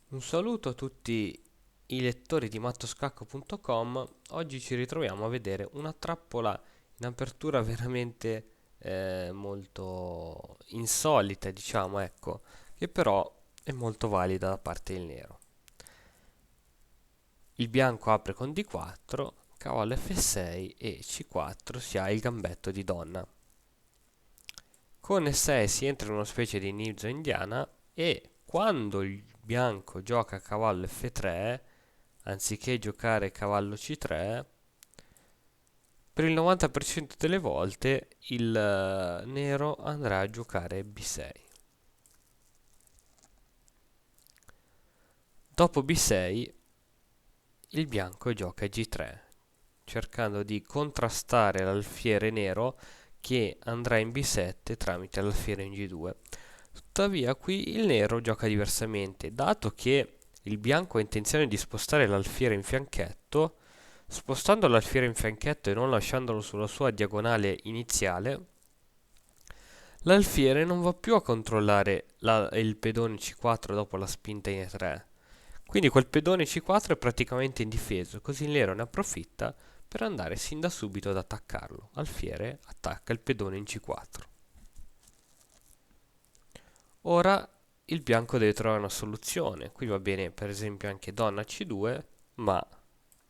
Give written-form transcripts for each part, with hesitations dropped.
Un saluto a tutti i lettori di mattoscacco.com. Oggi ci ritroviamo a vedere una trappola in apertura veramente molto insolita, diciamo, ecco, che però è molto valida da parte del nero. Il bianco apre con D4, cavallo F6 e C4 si ha il gambetto di donna. Con E6 si entra in una specie di ninja indiana e quando il bianco gioca cavallo F3, anziché giocare cavallo C3, per il 90% delle volte il nero andrà a giocare B6. Dopo B6 il bianco gioca G3, cercando di contrastare l'alfiere nero che andrà in B7 tramite l'alfiere in G2. Tuttavia qui il nero gioca diversamente, dato che il bianco ha intenzione di spostare l'alfiere in fianchetto. Spostando l'alfiere in fianchetto e non lasciandolo sulla sua diagonale iniziale, l'alfiere non va più a controllare il pedone C4 dopo la spinta in E3. Quindi quel pedone C4 è praticamente indifeso, così il nero ne approfitta per andare sin da subito ad attaccarlo. Alfiere attacca il pedone in C4. Ora il bianco deve trovare una soluzione. Qui va bene per esempio anche donna C2, ma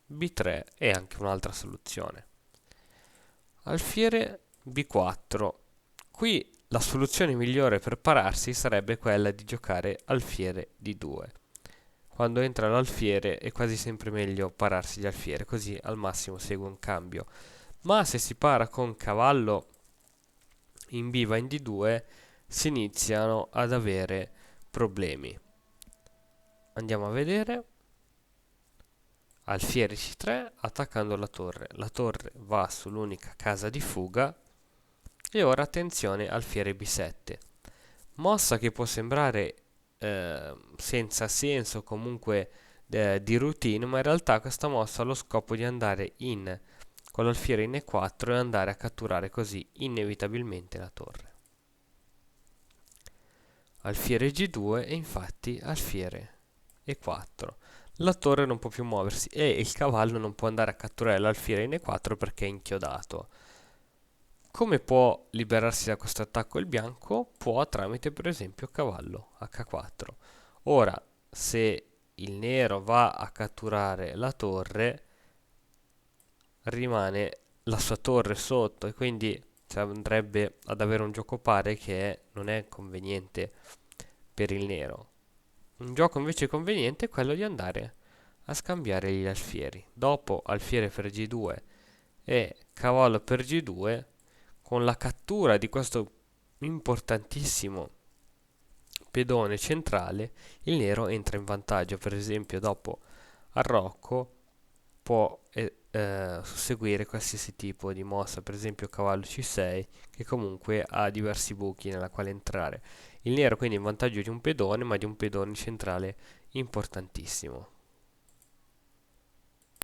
B3 è anche un'altra soluzione. Alfiere B4. Qui la soluzione migliore per pararsi sarebbe quella di giocare alfiere D2. Quando entra l'alfiere è quasi sempre meglio pararsi di alfiere, così al massimo segue un cambio. Ma se si para con cavallo in B va in D2 si iniziano ad avere problemi. Andiamo a vedere. Alfiere C3 attaccando la torre. La torre va sull'unica casa di fuga. E ora attenzione alfiere B7. Mossa che può sembrare senza senso, comunque di routine, ma in realtà questa mossa ha lo scopo di andare in con l'alfiere in E4 e andare a catturare così inevitabilmente la torre. Alfiere G2 e infatti alfiere E4. La torre non può più muoversi e il cavallo non può andare a catturare l'alfiere in E4 perché è inchiodato. Come può liberarsi da questo attacco il bianco? Può tramite per esempio cavallo H4. Ora, se il nero va a catturare la torre, rimane la sua torre sotto e quindi andrebbe ad avere un gioco pari che non è conveniente per il nero. Un gioco invece conveniente è quello di andare a scambiare gli alfieri. Dopo alfiere per G2 e cavallo per G2, con la cattura di questo importantissimo pedone centrale, il nero entra in vantaggio. Per esempio, dopo arrocco può susseguire qualsiasi tipo di mossa, per esempio cavallo C6, che comunque ha diversi buchi nella quale entrare. Il nero quindi in vantaggio di un pedone, ma di un pedone centrale importantissimo.